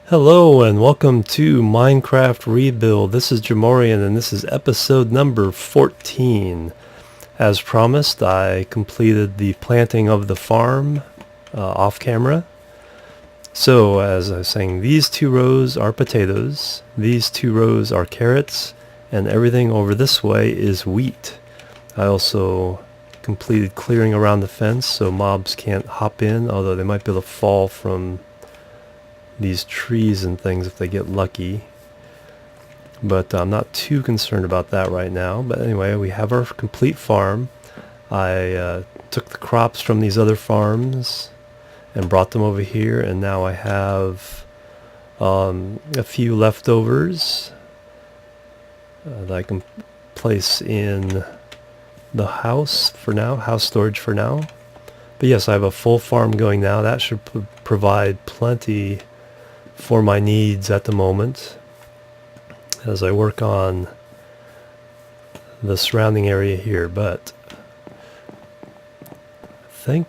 Hello and welcome to Minecraft Rebuild. This is Jimorian and this is episode number 14. As promised, I completed the planting of the farm off camera. So as I was saying, these two rows are potatoes, these two rows are carrots, and everything over this way is wheat. I also completed clearing around the fence so mobs can't hop in, although they might be able to fall from these trees and things if they get lucky, but I'm not too concerned about that right now. But anyway, we have our complete farm. I took the crops from these other farms and brought them over here, and now I have a few leftovers that I can place in the house for now, house storage for now. But yes, I have a full farm going now. That should provide plenty for my needs at the moment as I work on the surrounding area here. But I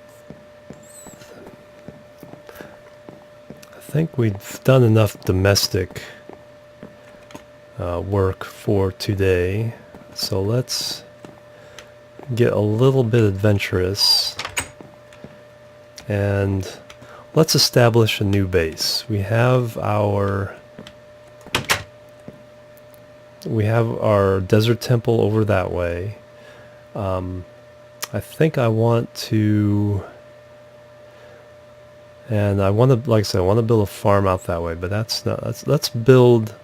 think we've done enough domestic work for today, so let's get a little bit adventurous and let's establish a new base. We have our desert temple over that way. I think I want to, and I want to, like I said, I want to build a farm out that way. But let's build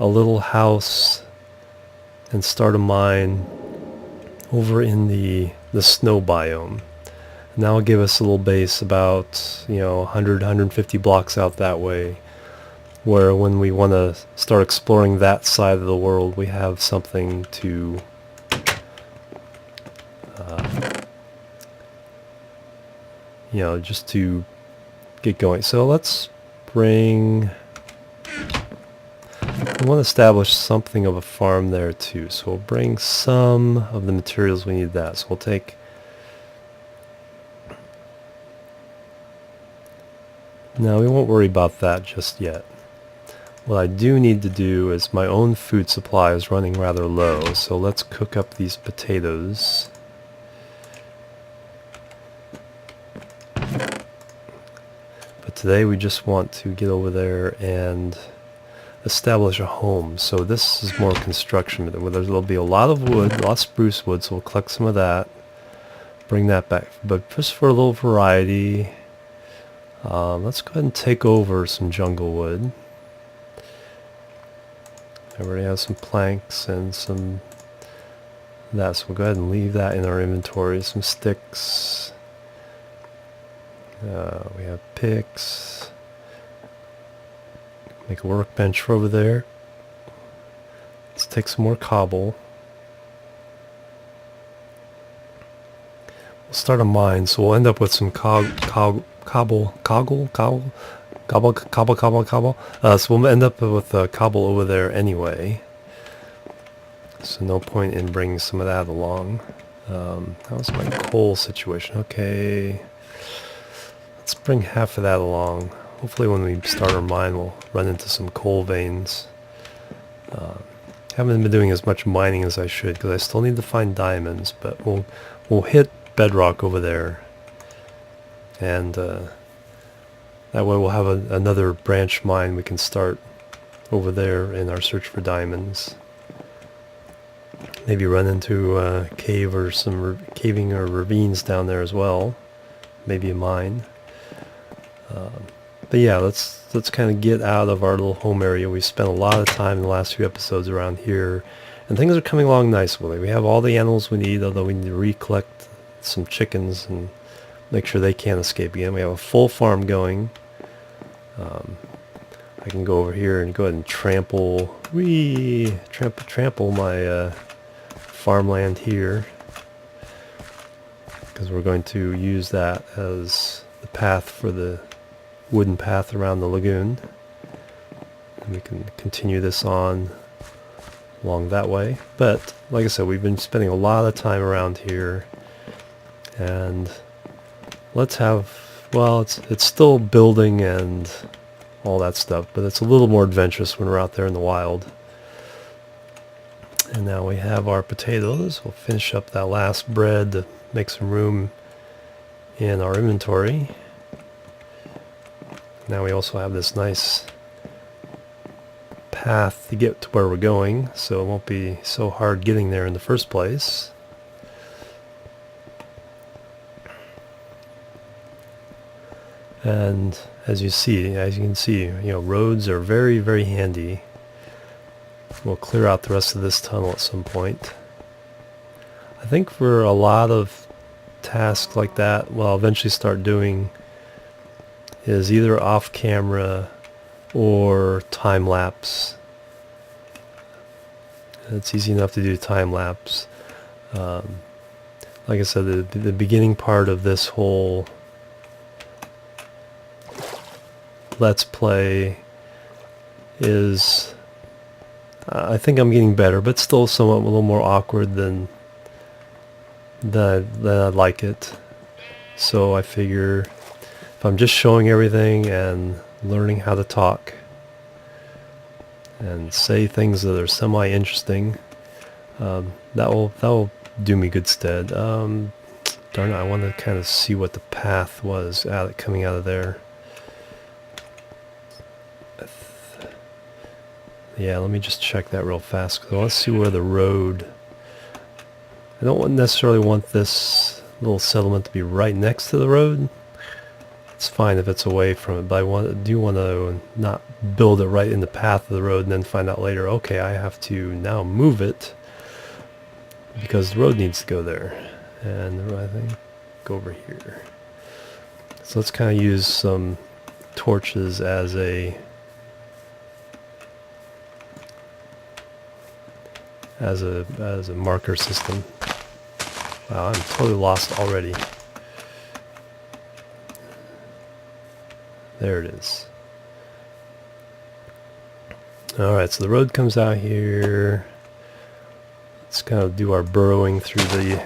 a little house and start a mine over in the snow biome. And that'll give us a little base about 100 150 blocks out that way, where when we want to start exploring that side of the world, we have something to just to get going. So let's bring, we want to establish something of a farm there too, so we'll bring some of the materials we need that. So we'll take, no, we won't worry about that just yet. What I do need to do is my own food supply is running rather low, so let's cook up these potatoes. But today we just want to get over there and establish a home. So this is more construction. There'll be a lot of wood, a lot of spruce wood, so we'll collect some of that, bring that back. But just for a little variety, let's go ahead and take over some jungle wood. I already have some planks and some that, so we'll go ahead and leave that in our inventory. Some sticks. We have picks. Make a workbench for over there. Let's take some more cobble. We'll start a mine, so we'll end up with some cobble. So we'll end up with cobble over there anyway. So no point in bringing some of that along. How's my coal situation? Okay. Let's bring half of that along. Hopefully when we start our mine we'll run into some coal veins. Haven't been doing as much mining as I should because I still need to find diamonds, but we'll hit bedrock over there. And that way we'll have another branch mine we can start over there in our search for diamonds. Maybe run into a cave or some caving or ravines down there as well. Maybe a mine. But yeah, let's kind of get out of our little home area. We spent a lot of time in the last few episodes around here, and things are coming along nicely. We have all the animals we need, although we need to recollect some chickens and make sure they can't escape again. We have a full farm going. I can go over here and go ahead and trample my farmland here, because we're going to use that as the path for the wooden path around the lagoon. And we can continue this on along that way. But like I said, we've been spending a lot of time around here, and let's have, well, it's still building and all that stuff. But it's a little more adventurous when we're out there in the wild. And now we have our potatoes. We'll finish up that last bread to make some room in our inventory. Now we also have this nice path to get to where we're going, so it won't be so hard getting there in the first place. And as you can see, roads are very, very handy. We'll clear out the rest of this tunnel at some point. I think for a lot of tasks like that, what I'll eventually start doing is either off camera or time lapse. It's easy enough to do time lapse. Like I said, the beginning part of this whole Let's Play is, I think I'm getting better, but still somewhat a little more awkward than I'd like it. So I figure if I'm just showing everything and learning how to talk and say things that are semi-interesting, that will do me good stead. Darn it, I want to kind of see what the path was coming out of there. Yeah, let me just check that real fast, because I want to see where the road... I don't necessarily want this little settlement to be right next to the road. It's fine if it's away from it, but I do want to not build it right in the path of the road and then find out later, okay, I have to now move it because the road needs to go there. And I think go over here. So let's kind of use some torches as a marker system. Wow, I'm totally lost already. There it is. Alright, so the road comes out here. Let's kind of do our burrowing through the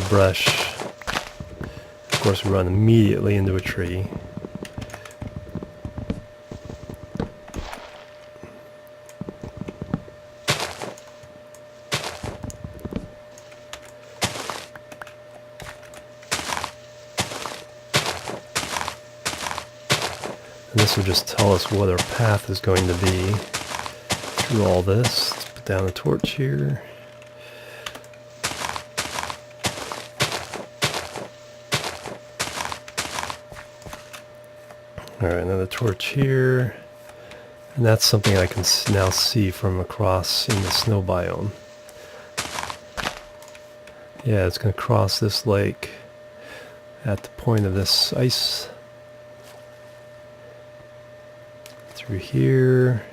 brush. Of course, we run immediately into a tree. And this will just tell us what our path is going to be through all this. Let's put down a torch here. Alright, another torch here. And that's something I can now see from across in the snow biome. Yeah, it's going to cross this lake at the point of this ice. Through here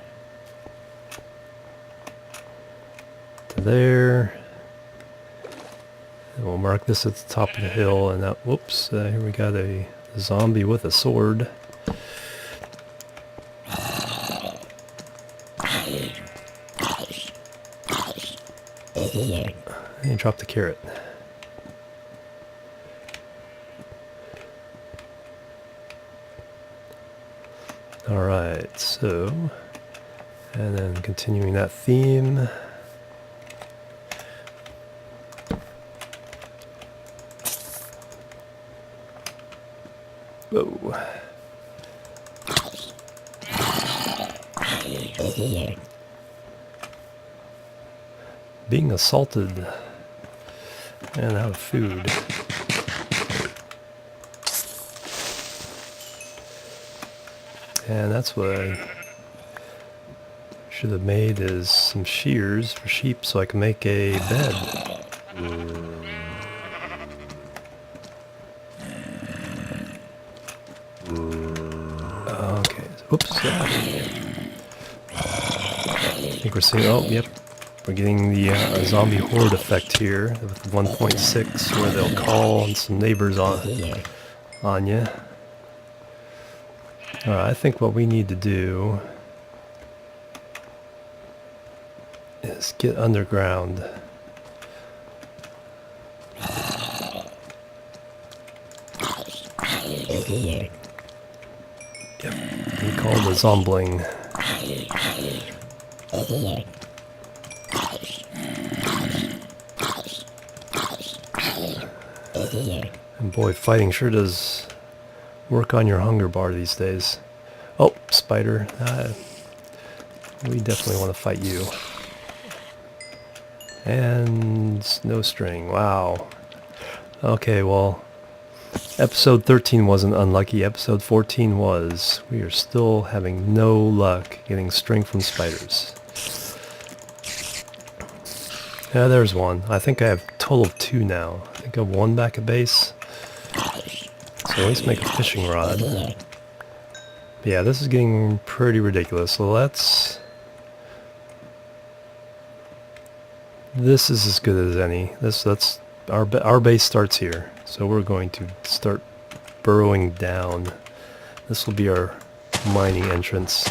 to there, and we'll mark this at the top of the hill. And whoops, here we got a zombie with a sword. And drop the carrot. Alright, so, and then continuing that theme. Whoa. Being assaulted and out of food. And that's what I should have made, is some shears for sheep so I can make a bed. Okay, oops. I think we're seeing, oh, yep. We're getting the zombie horde effect here with 1.6, where they'll call on some neighbors on you. Alright, I think what we need to do is get underground. Yep, called a zombling. And boy, fighting sure does work on your hunger bar these days. Oh, spider. We definitely want to fight you. And no string. Wow. Okay, well, episode 13 wasn't unlucky. Episode 14 was. We are still having no luck getting string from spiders. Yeah, there's one. I think I have a total of 2 now. I think I have 1 back at base. So at least make a fishing rod. But yeah, this is getting pretty ridiculous. So let's... This is as good as any. That's our base starts here. So we're going to start burrowing down. This will be our mining entrance.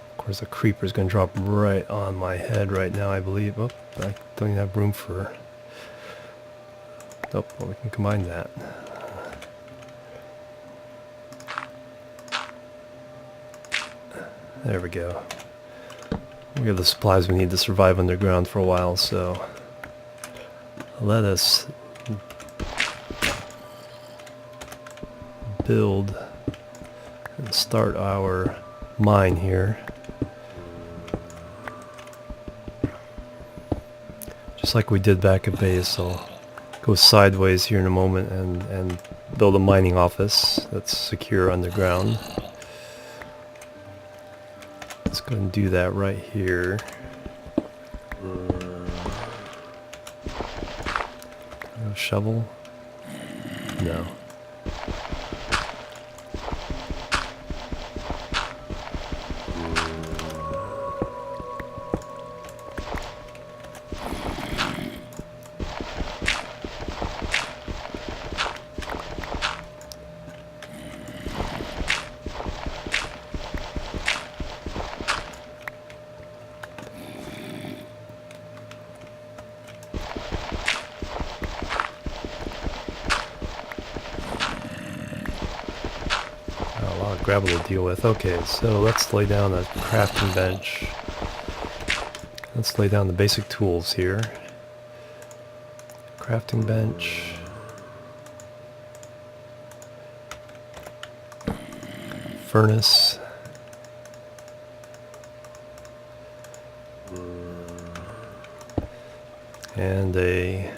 Of course, the creeper's going to drop right on my head right now, I believe. Oh, I don't even have room for... Oh, well, we can combine that. There we go. We have the supplies we need to survive underground for a while, so... Let us... build and start our mine here. Just like we did back at base, I'll go sideways here in a moment and build a mining office that's secure underground. Let's go and do that right here. No shovel? No. Gravel to deal with. Okay, so let's lay down a crafting bench. Let's lay down the basic tools here. Crafting bench. Furnace. And a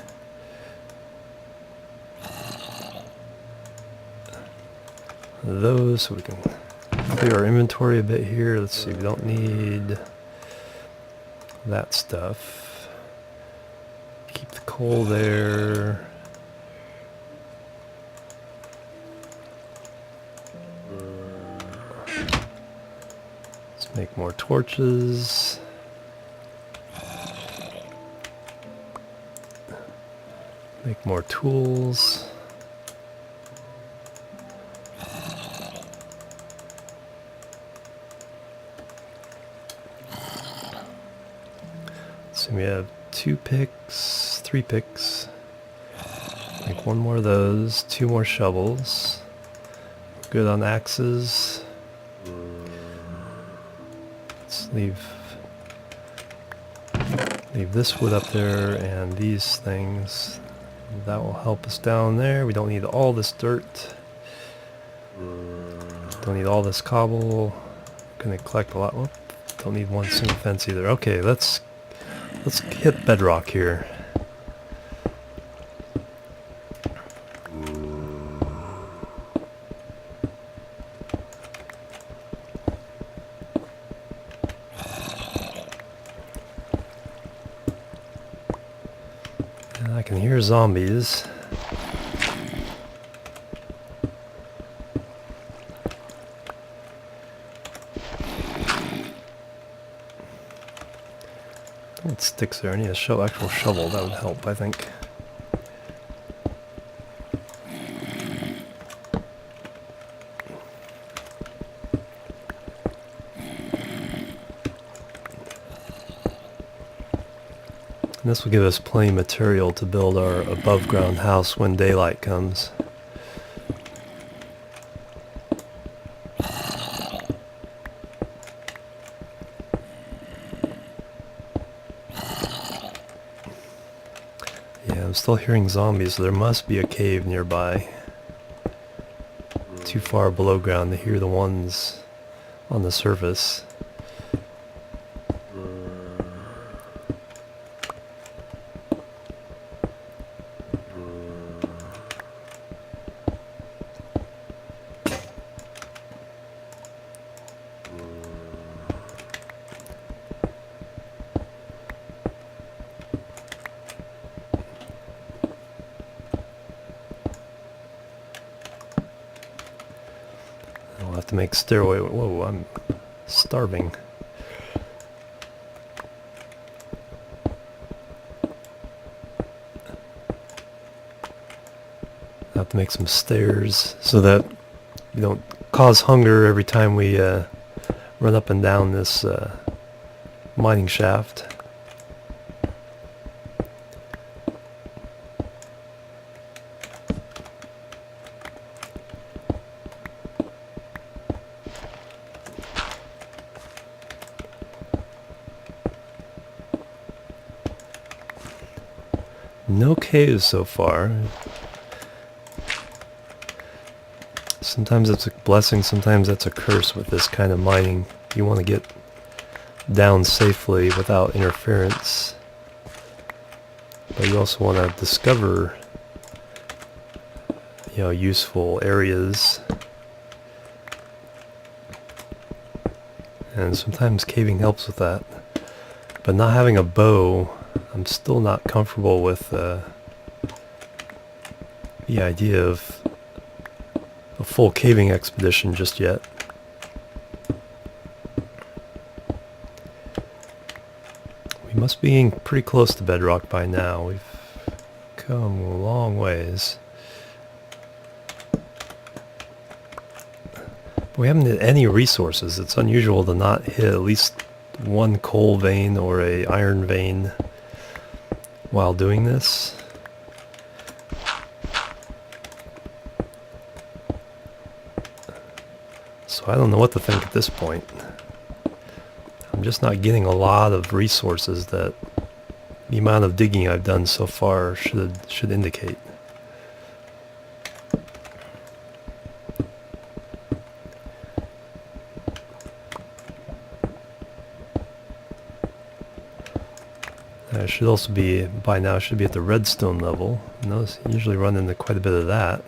those, so we can clear our inventory a bit here. Let's see, we don't need that stuff. Keep the coal there. Let's make more torches. Make more tools. So we have 2 picks, 3 picks. Make 1 more of those, 2 more shovels. Good on axes. Let's leave this wood up there and these things. That will help us down there. We don't need all this dirt. Don't need all this cobble. Gonna collect a lot. Oh, don't need 1 single fence either. Okay, let's hit bedrock here. And I can hear zombies. What sticks there? I need a actual shovel. That would help, I think. And this will give us plenty of material to build our above ground house when daylight comes. Yeah, I'm still hearing zombies, so there must be a cave nearby. Too far below ground to hear the ones on the surface. I'll have to make stairway. Whoa, I'm starving. I have to make some stairs so that we don't cause hunger every time we run up and down this mining shaft. No caves so far. Sometimes it's a blessing, sometimes that's a curse with this kind of mining. You want to get down safely without interference. But you also want to discover, useful areas. And sometimes caving helps with that. But not having a bow, I'm still not comfortable with the idea of a full caving expedition just yet. We must be getting pretty close to bedrock by now. We've come a long ways. We haven't hit any resources. It's unusual to not hit at least one coal vein or a iron vein while doing this. So I don't know what to think at this point. I'm just not getting a lot of resources that the amount of digging I've done so far should indicate. I should also be, by now, should be at the redstone level. Notice I usually run into quite a bit of that.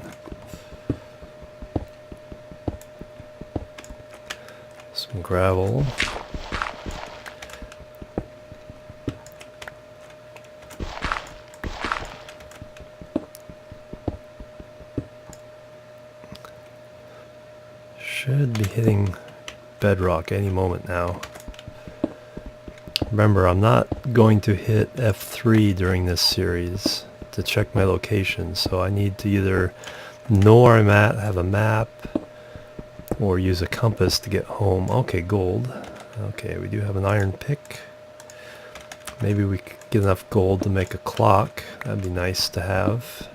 Some gravel. Should be hitting bedrock any moment now. Remember, I'm not going to hit F3 during this series to check my location, so I need to either know where I'm at, have a map, or use a compass to get home. Okay, gold. Okay, we do have an iron pick. Maybe we could get enough gold to make a clock. That'd be nice to have.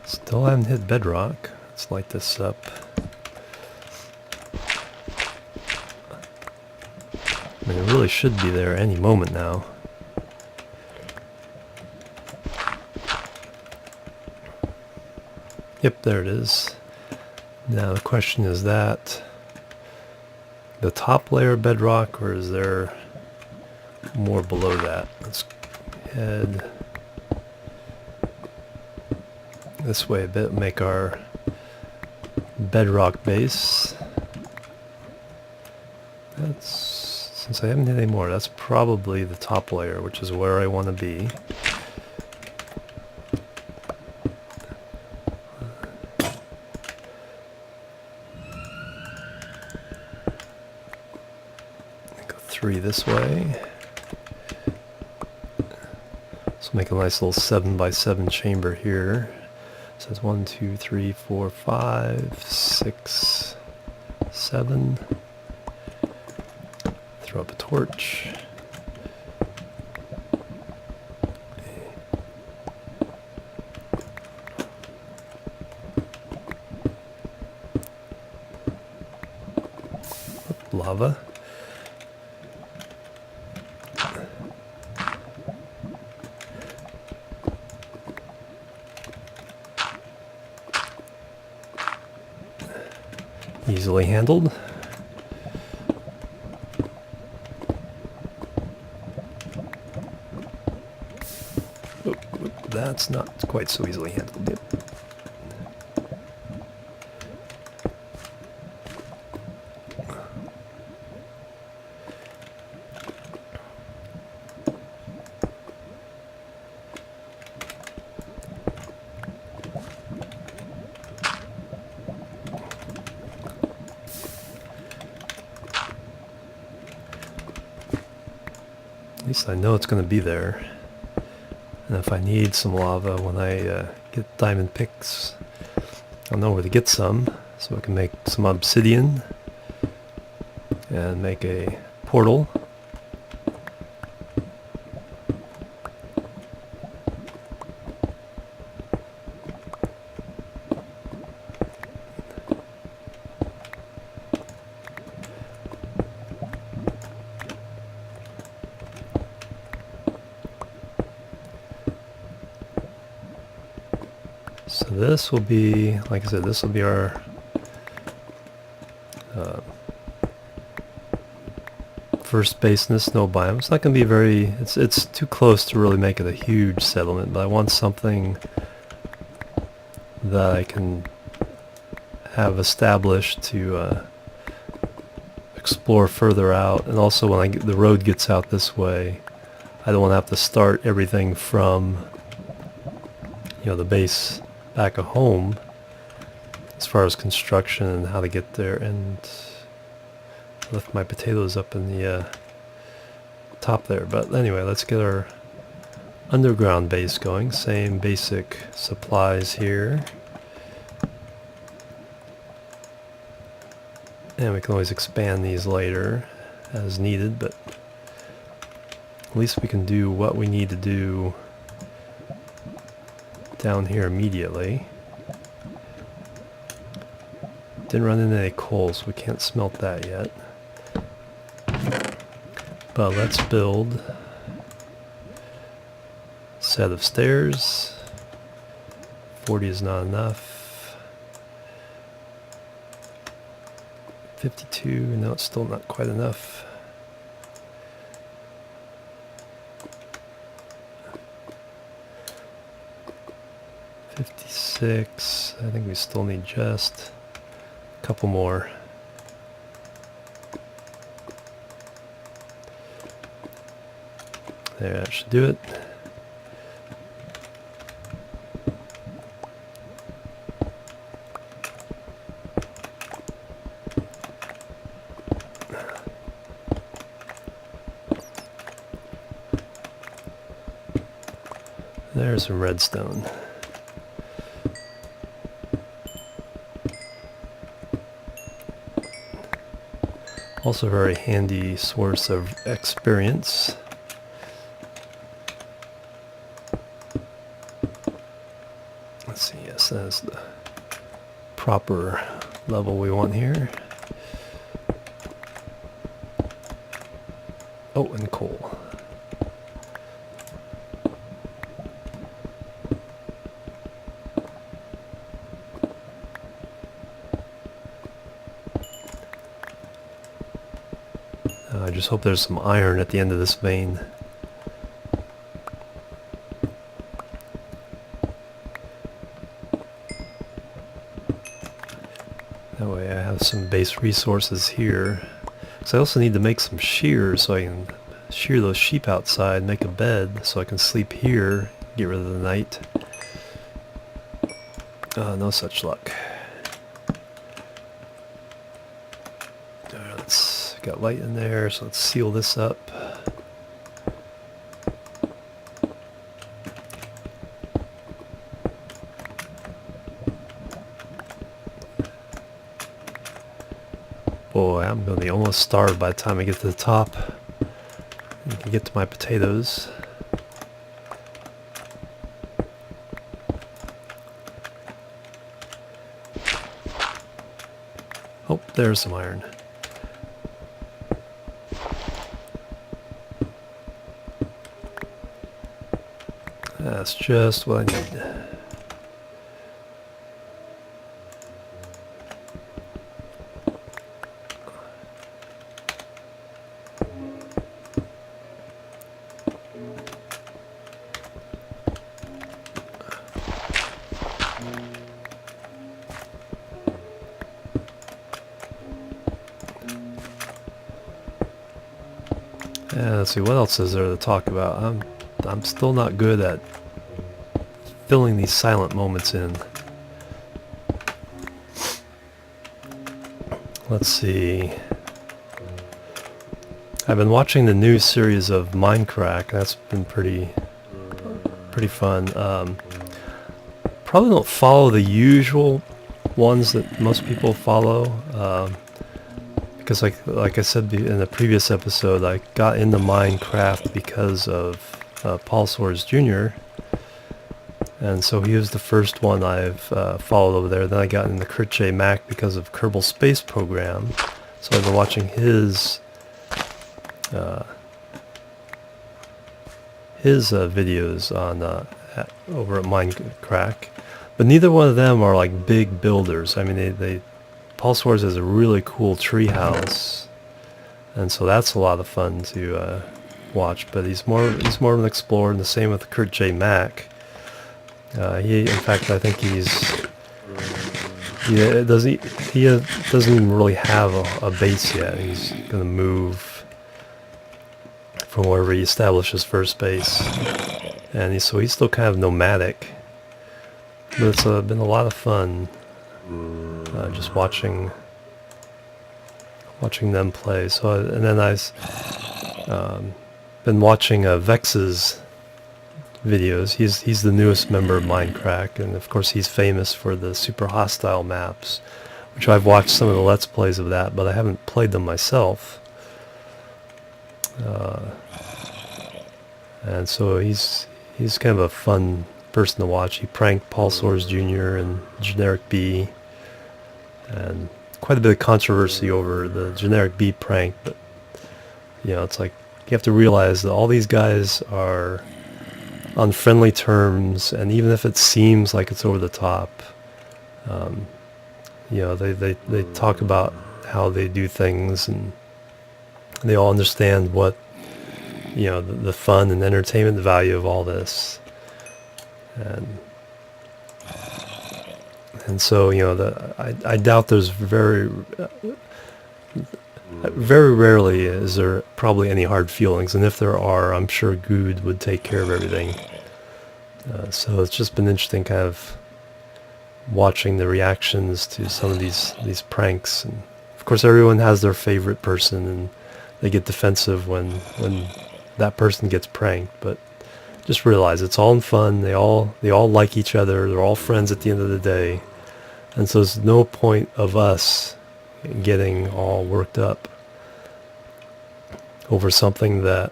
Still haven't hit bedrock. Let's light this up. I mean, it really should be there any moment now. Yep, there it is. Now the question is that the top layer of bedrock, or is there more below that? Let's head this way a bit, make our bedrock base. That's, since I haven't hit any more, that's probably the top layer, which is where I want to be. 3 this way. So make a nice little 7x7 chamber here. It says 1, 2, 3, 4, 5, 6, 7. Throw up a torch. Lava. Easily handled. That's not quite so easily handled yet. At least I know it's going to be there. And if I need some lava when I get diamond picks, I'll know where to get some, so I can make some obsidian and make a portal. So this will be, like I said, this will be our first base in the snow biome. It's not going to be very, it's too close to really make it a huge settlement, but I want something that I can have established to explore further out. And also when the road gets out this way, I don't want to have to start everything from, the base back at home as far as construction and how to get there. And I left my potatoes up in the top there, but anyway, let's get our underground base going. Same basic supplies here, and we can always expand these later as needed, but at least we can do what we need to do down here immediately. Didn't run into any coal, so we can't smelt that yet. But let's build a set of stairs. 40 is not enough. 52, no, it's still not quite enough. $56, I think we still need just a couple more. There, that should do it. There's some redstone. Also a very handy source of experience. Let's see, yes, that's the proper level we want here. Oh, and coal. I just hope there's some iron at the end of this vein. That way I have some base resources here. So I also need to make some shears so I can shear those sheep outside, make a bed so I can sleep here, get rid of the night. No such luck. Let's got light in there, so let's seal this up. Boy, I'm going to be almost starved by the time I get to the top. I can get to my potatoes. Oh, there's some iron. That's just what I need. Yeah, let's see, what else is there to talk about? I'm still not good at filling these silent moments in. Let's see. I've been watching the new series of Minecraft. That's been pretty fun. Probably don't follow the usual ones that most people follow. Because like I said in the previous episode, I got into Minecraft because of Paul Soares Jr. And so he was the first one I've followed over there. Then I got into Crit J Mac because of Kerbal Space Program. So I've been watching his videos on over at Minecraft. But neither one of them are like big builders. I mean, Paul Soares has a really cool treehouse, and so that's a lot of fun to watch. But he's more of an explorer, and the same with Crit J Mac. In fact, I think he doesn't even really have a base yet. He's gonna move from wherever he established his first base, and so he's still kind of nomadic. But it's been a lot of fun. Just watching them play. So and then I've been watching Vex's videos. He's the newest member of Minecraft, and of course he's famous for the super hostile maps, which I've watched some of the Let's Plays of that, but I haven't played them myself. And so he's kind of a fun person to watch. He pranked Paul Soares Jr. and Generic B, and quite a bit of controversy over the Generic B prank, but it's like you have to realize that all these guys are on friendly terms, and even if it seems like it's over the top, they talk about how they do things, and they all understand what the fun and entertainment value of all this, and so I doubt there's very rarely is there probably any hard feelings, and if there are, I'm sure Good would take care of everything. So it's just been interesting kind of watching the reactions to some of these pranks, and of course everyone has their favorite person, and they get defensive when that person gets pranked. But just realize it's all in fun. They all like each other. They're all friends at the end of the day, and so there's no point of us getting all worked up over something that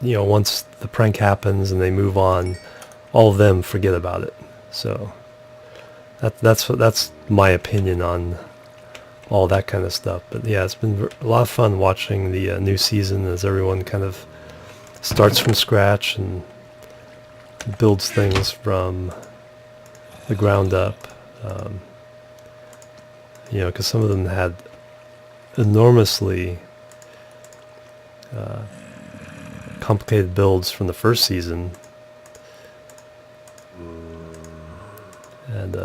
once the prank happens and they move on, all of them forget about it. So that's my opinion on all that kind of stuff. But yeah, it's been a lot of fun watching the new season as everyone kind of starts from scratch and builds things from the ground up. Because some of them had enormously complicated builds from the first season, and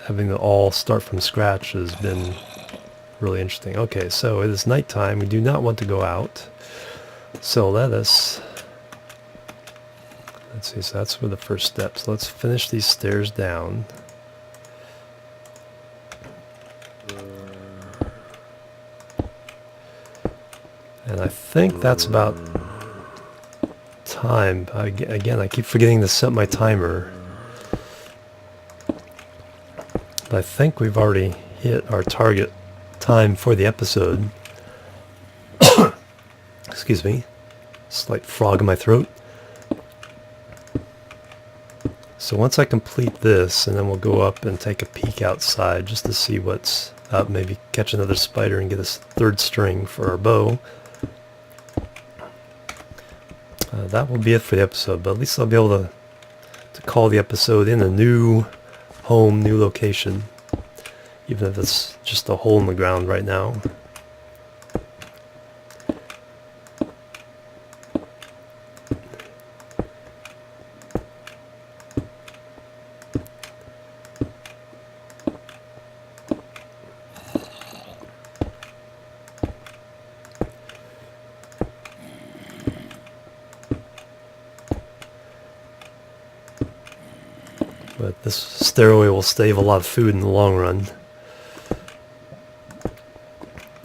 having to all start from scratch has been really interesting. Okay, so it is nighttime. We do not want to go out, so let's see. So that's where the first steps. Let's finish these stairs down. I think that's about time. Again, I keep forgetting to set my timer. But I think we've already hit our target time for the episode. Excuse me. Slight frog in my throat. So once I complete this, and then we'll go up and take a peek outside just to see what's up. Maybe catch another spider and get a third string for our bow. That will be it for the episode, but at least I'll be able to call the episode in a new home, new location, even if it's just a hole in the ground right now. But this stairway will save a lot of food in the long run.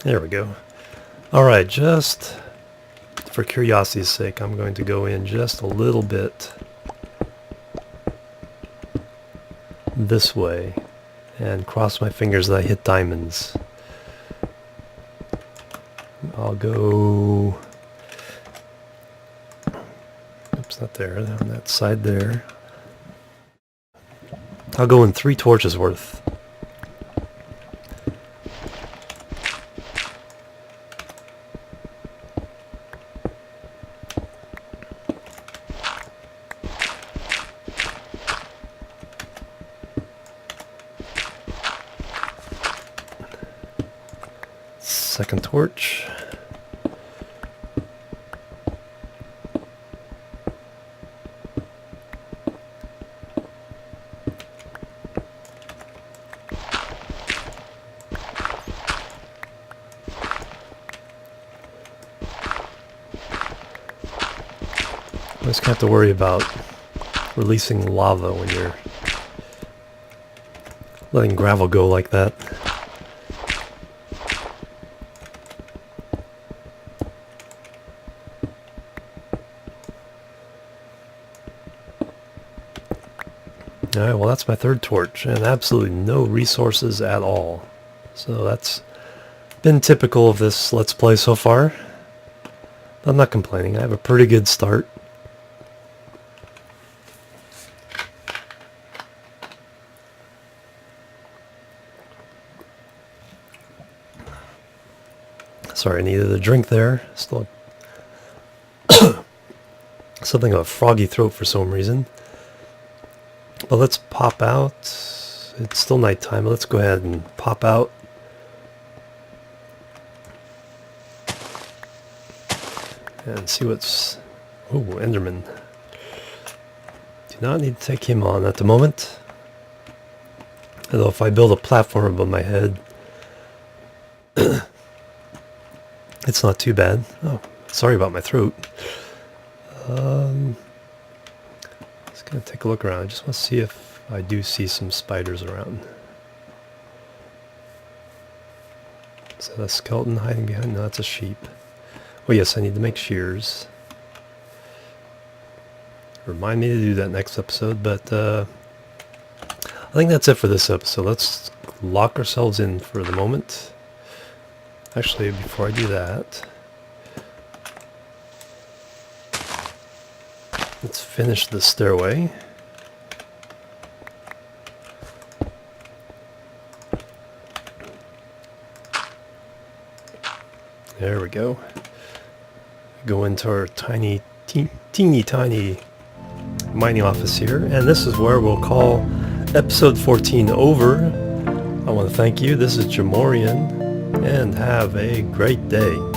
There we go. Alright, just for curiosity's sake, I'm going to go in just a little bit this way and cross my fingers that I hit diamonds. I'll go... Oops, not there, on that side there. I'll go in 3 torches worth. Second torch. You just have to worry about releasing lava when you're letting gravel go like that. Alright, well that's my third torch, and absolutely no resources at all. So that's been typical of this Let's Play so far. I'm not complaining, I have a pretty good start. Sorry, I needed a drink there. Still something of a froggy throat for some reason. But let's pop out. It's still nighttime. Let's go ahead and pop out. And see what's... Oh, Enderman. Do not need to take him on at the moment. Although if I build a platform above my head, it's not too bad. Oh, sorry about my throat. Just gonna take a look around. I just want to see if I do see some spiders around. Is that a skeleton hiding behind? No, that's a sheep. Oh yes, I need to make shears. Remind me to do that next episode, but I think that's it for this episode. Let's lock ourselves in for the moment. Actually, before I do that, let's finish the stairway. There we go. Go into our teeny tiny mining office here, and this is where we'll call episode 14 over. I want to thank you. This is Jimorian, and have a great day.